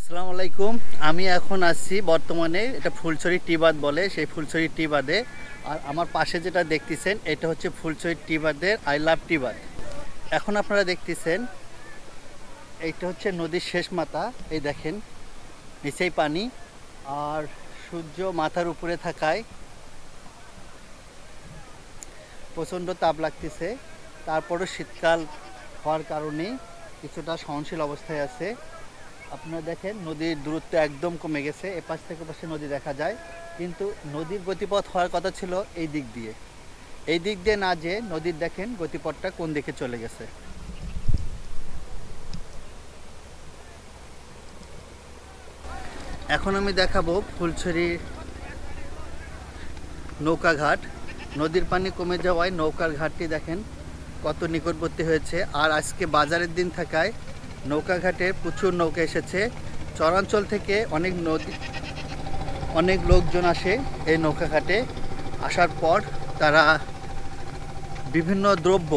আসসালামু আলাইকুম। আমি এখন আছি বর্তমানে এটা ফুলছড়ি টি বাঁধ বলে, সেই ফুলছড়ি টি বাঁধে। আর আমার পাশে যেটা দেখতেছেন এটা হচ্ছে ফুলছড়ি টি বাঁধের আই লাভ টি বাঁধ। এখন আপনারা দেখতেছেন এইটা হচ্ছে নদীর শেষ মাথা। এই দেখেন নিচেই পানি, আর সূর্য মাথার উপরে থাকায় প্রচণ্ড তাপ লাগতেছে। তারপরও শীতকাল হওয়ার কারণে কিছুটা সহনশীল অবস্থায় আছে। আপনারা দেখেন নদীর দূরত্ব একদম কমে গেছে, এপাশ থেকে ওপাশে নদী দেখা যায়, কিন্তু নদীর গতিপথ হওয়ার কথা ছিল এই দিক দিয়ে। এই দিক দিয়ে না যেয়ে নদীর দেখেন গতিপথটা কোন দিকে চলে গেছে। এখন আমি দেখাবো ফুলছড়ি নৌকাঘাট। নদীর পানি কমে যাওয়ায় নৌকার ঘাটটি দেখেন কত নিকটবর্তী হয়েছে। আর আজকে বাজারের দিন থাকায় নৌকাঘাটে প্রচুর নৌকা এসেছে। চরাঞ্চল থেকে অনেক লোকজন আসে এই নৌকাঘাটে। আসার পর তারা বিভিন্ন দ্রব্য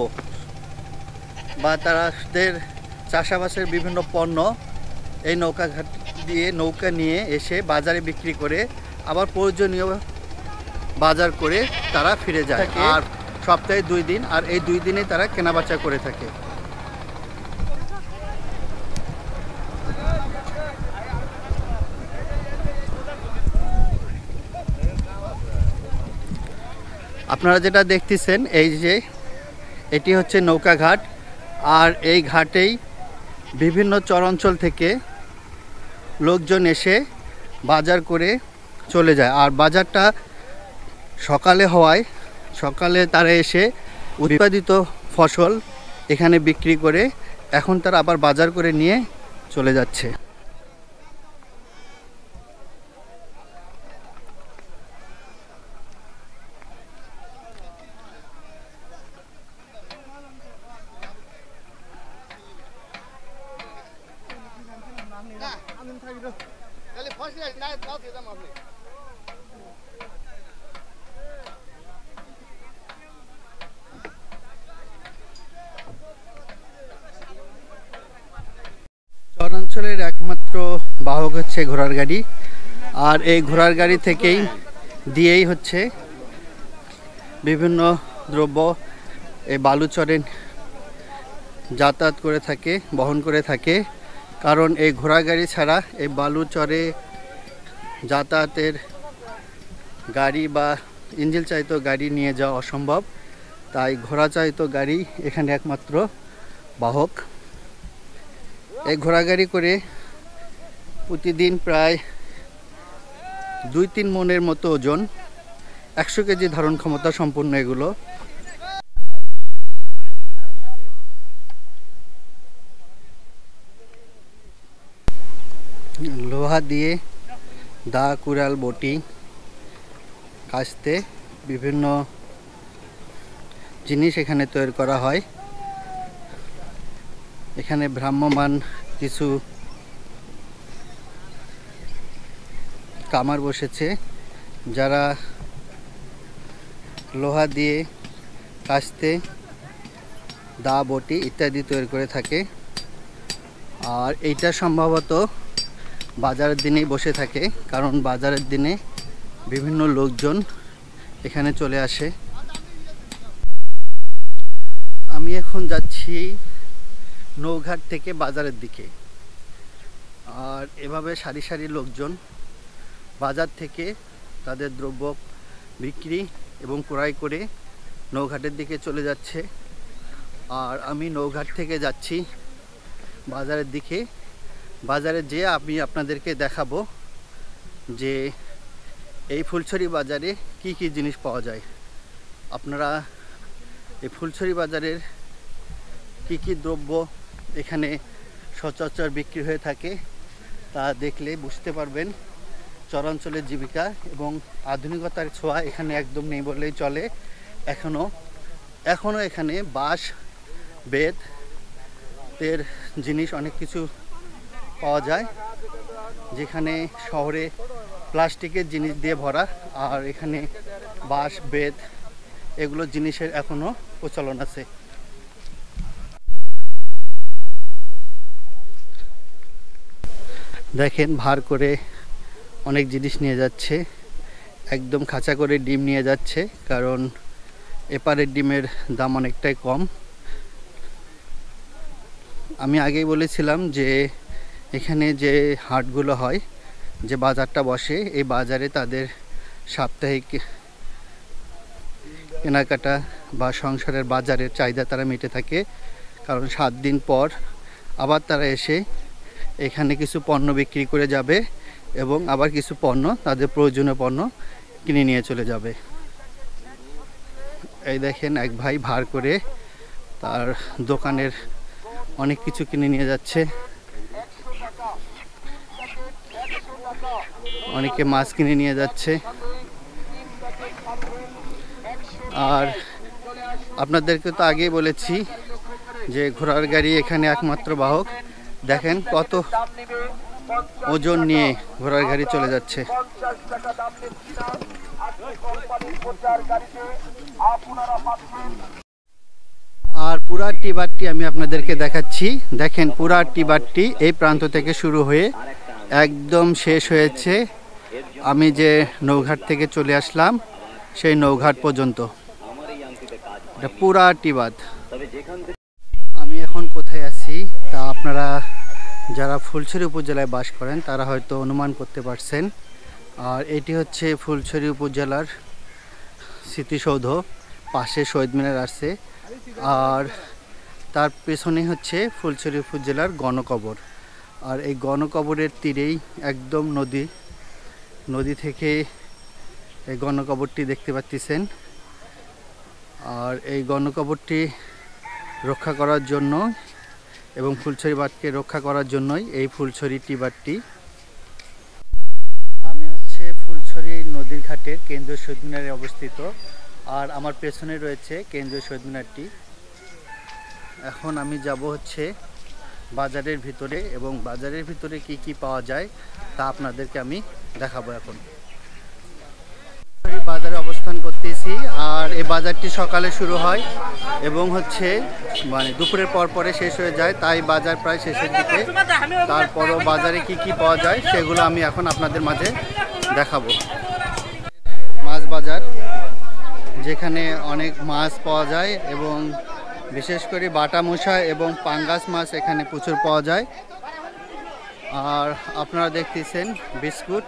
বা তাদের চাষাবাসের বিভিন্ন পণ্য এই নৌকাঘাট দিয়ে নৌকা নিয়ে এসে বাজারে বিক্রি করে আবার প্রয়োজনীয় বাজার করে তারা ফিরে যায়। আর সপ্তাহে 2 দিন, আর এই 2 দিনে তারা কেনাবেচা করে থাকে। আপনারা যেটা দেখতেছেন এই যে এটি হচ্ছে নৌকাঘাট, আর এই ঘাটেই বিভিন্ন চরাঞ্চল থেকে লোকজন এসে বাজার করে চলে যায়। আর বাজারটা সকালে হওয়ায় সকালে তারা এসে উৎপাদিত ফসল এখানে বিক্রি করে এখন তারা আবার বাজার করে নিয়ে চলে যাচ্ছে। চরাঞ্চলের একমাত্র বাহক হচ্ছে ঘোড়ার গাড়ি, আর এই ঘোড়ার গাড়ি থেকেই দিয়েই হচ্ছে বিভিন্ন দ্রব্য এই বালুচরে যাতায়াত করে থাকে, বহন করে থাকে। কারণ এই ঘোড়া গাড়ি ছাড়া এই বালুচরে যাতায়াতের গাড়ি বা ইঞ্জিন চালিত গাড়ি নিয়ে যাওয়া অসম্ভব, তাই ঘোড়া চালিত গাড়ি এখানে একমাত্র বাহক। এই ঘোড়া গাড়ি করে প্রতিদিন প্রায় 2-3 মনের মতো ওজন, 100 কেজি ধারণ ক্ষমতা সম্পন্ন এগুলো। লোহা দিয়ে দা, কুড়াল, বটি কাস্তে বিভিন্ন জিনিস এখানে তৈরি করা হয়। এখানে ভ্রাম্যমান কিছু কামার বসেছে, যারা লোহা দিয়ে কাস্তে দা, বটি ইত্যাদি তৈরি করে থাকে। আর এইটা সম্ভবত বাজারের দিনেই বসে থাকে, কারণ বাজারের দিনে বিভিন্ন লোকজন এখানে চলে আসে। আমি এখন যাচ্ছি নৌঘাট থেকে বাজারের দিকে, আর এভাবে সারি সারি লোকজন বাজার থেকে তাদের দ্রব্য বিক্রি এবং ক্রয় করে নৌঘাটের দিকে চলে যাচ্ছে। আর আমি নৌঘাট থেকে যাচ্ছি বাজারের দিকে। বাজারে যেয়ে আমি আপনাদেরকে দেখাবো যে এই ফুলছড়ি বাজারে কি কি জিনিস পাওয়া যায়। আপনারা এই ফুলছড়ি বাজারের কি কি দ্রব্য এখানে সচরাচর বিক্রি হয়ে থাকে তা দেখলে বুঝতে পারবেন চরাঞ্চলের জীবিকা এবং আধুনিকতার ছোঁয়া এখানে একদম নেই বললেই চলে। এখনও এখানে বাঁশ, বেতের জিনিস অনেক কিছু পাওয়া যায়, যেখানে শহরে প্লাস্টিকের জিনিস দিয়ে ভরা, আর এখানে বাঁশ, বেত এগুলো জিনিসের এখনও প্রচলন আছে। দেখেন ভার করে অনেক জিনিস নিয়ে যাচ্ছে, একদম খাঁচা করে ডিম নিয়ে যাচ্ছে, কারণ এপারের ডিমের দাম অনেকটাই কম। আমি আগেই বলেছিলাম যে এখানে যে হাটগুলো হয়, যে বাজারটা বসে, এই বাজারে তাদের সাপ্তাহিক কেনাকাটা বা সংসারের বাজারের চাহিদা তারা মিটে থাকে, কারণ 7 দিন পর আবার তারা এসে এখানে কিছু পণ্য বিক্রি করে যাবে এবং আবার কিছু পণ্য, তাদের প্রয়োজনীয় পণ্য কিনে নিয়ে চলে যাবে। এই দেখেন এক ভাই ভার করে তার দোকানের অনেক কিছু কিনে নিয়ে যাচ্ছে। অনেকে মাছ কিনে নিয়ে যাচ্ছে। আর আপনাদেরকে তো আগেই বলেছি যে ঘোড়ার গাড়ি এখানে একমাত্র বাহক। দেখেন কত ওজন নিয়ে ঘোড়ার গাড়ি চলে যাচ্ছে। আর পুরা টিবারটি আমি আপনাদেরকে দেখাচ্ছি। দেখেন পুরা টিবারটি এই প্রান্ত থেকে শুরু হয়ে একদম শেষ হয়েছে আমি যে নৌঘাট থেকে চলে আসলাম সেই নৌঘাট পর্যন্ত। এটা পুরা টিবাদ। আমি এখন কোথায় আছি তা আপনারা যারা ফুলছড়ি উপজেলায় বাস করেন তারা হয়তো অনুমান করতে পারছেন। আর এটি হচ্ছে ফুলছড়ি উপজেলার স্মৃতিসৌধ, পাশে শহীদ মিনার আছে, আর তার পেছনে হচ্ছে ফুলছড়ি উপজেলার গণকবর। আর এই গণকবরের তীরেই একদম নদী থেকে এই গণকবরটি দেখতে পাচ্ছেন। আর এই গণকবরটি রক্ষা করার জন্য এবং ফুলছড়ি বাঁধকে রক্ষা করার জন্যই এই ফুলছড়ি টিবারটি। আমি হচ্ছে ফুলছড়ি নদীর ঘাটের কেন্দ্রীয় শহীদ মিনারে অবস্থিত, আর আমার পেছনে রয়েছে কেন্দ্রীয় শহীদ মিনারটি। এখন আমি যাব হচ্ছে বাজারের ভিতরে, এবং বাজারের ভিতরে কি কি পাওয়া যায় তা আপনাদেরকে আমি দেখাবো। এখন বাজারে অবস্থান করতেছি, আর এই বাজারটি সকালে শুরু হয় এবং হচ্ছে মানে দুপুরের পরে শেষ হয়ে যায়, তাই বাজার প্রায় শেষের দিকে। তারপরও বাজারে কি কি পাওয়া যায় সেগুলো আমি এখন আপনাদের মাঝে দেখাবো। মাছ বাজার, যেখানে অনেক মাছ পাওয়া যায় এবং বিশেষ করে বাটা মশা এবং পাঙ্গাস মাছ এখানে প্রচুর পাওয়া যায়। আর আপনারা দেখতেছেন বিস্কুট,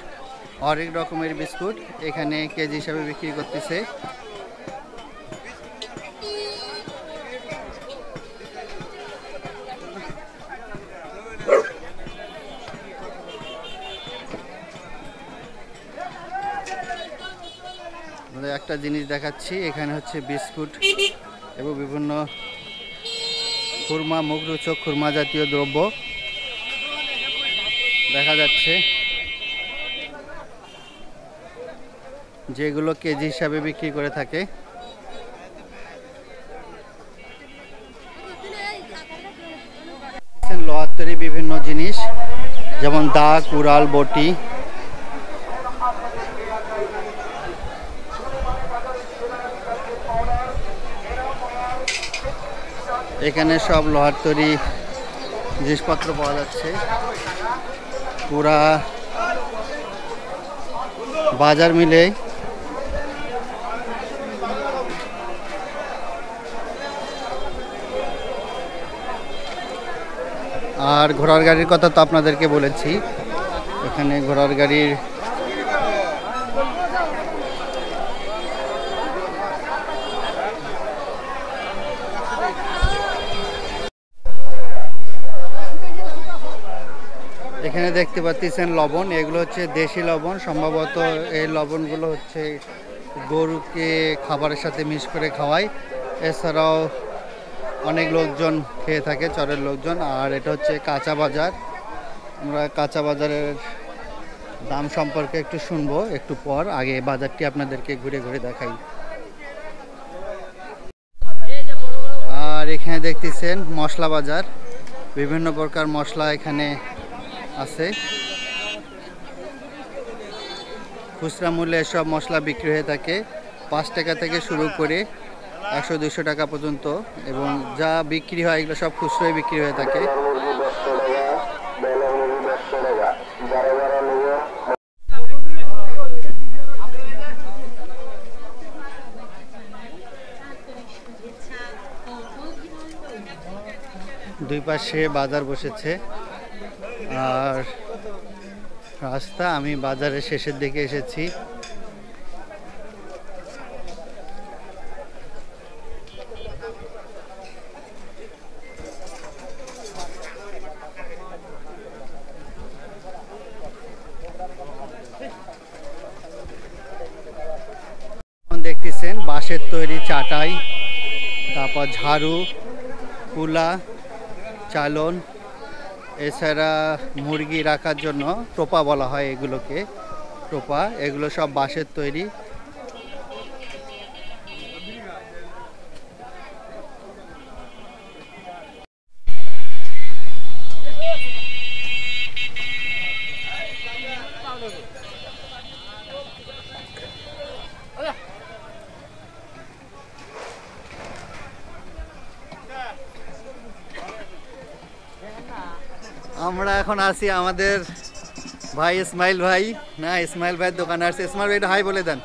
অনেক রকমের বিস্কুট এখানে কেজি হিসাবে বিক্রি করতেছে। একটা জিনিস দেখাচ্ছি, এখানে হচ্ছে বিস্কুট এবং বিভিন্ন খুরমা, মুখরোচক খুরমা জাতীয় দ্রব্য দেখা যাচ্ছে, যেগুলো কেজি হিসাবে বিক্রি করে থাকে। লোহার তৈরি বিভিন্ন জিনিস, যেমন দা, কুড়াল, বটি। এখানে সব লোহার তৈরি জিনিসপত্র পাওয়া যাচ্ছে। পুরা বাজার মিলে আর ঘোড়ার গাড়ির কথা তো আপনাদেরকে বলেছি। এখানে ঘোড়ার গাড়ির এখানে দেখতে পাচ্ছেন লবণ, এগুলো হচ্ছে দেশি লবণ। সম্ভবত এই লবণগুলো হচ্ছে গরুকে খাবারের সাথে মিক্স করে খাওয়ায়। এছাড়াও অনেক লোকজন খেয়ে থাকে, চরের লোকজন। আর এটা হচ্ছে কাঁচা বাজার। আমরা কাঁচা বাজারের দাম সম্পর্কে একটু শুনবো একটু পর, আগে বাজারটি আপনাদেরকে ঘুরে ঘুরে দেখাই। আর এখানে দেখতেছেন মশলা বাজার, বিভিন্ন প্রকার মশলা এখানে আছে। খুচরা মূল্যে এসব মশলা বিক্রি হয়ে থাকে 5 টাকা থেকে শুরু করে 100-200 টাকা পর্যন্ত, এবং যা বিক্রি হয় এগুলো সব খুচরোই বিক্রি হয়ে থাকে। দুই পাশে বাজার বসেছে আর রাস্তা। আমি বাজারের শেষের দিকে এসেছি। দেখতেছেন বাঁশের তৈরি চাটাই, তারপর ঝাড়ু, কুলা, চালন, এছাড়া মুরগি রাখার জন্য টোপা বলা হয় এগুলোকে, টোপা। এগুলো সব বাঁশের তৈরি। আমরা এখন আছি আমাদের ভাই ইসমাইল ভাই, না ইসমাইল ভাইয়ের দোকানে আসছে। ইসমাইল ভাই হাই বলে দেন।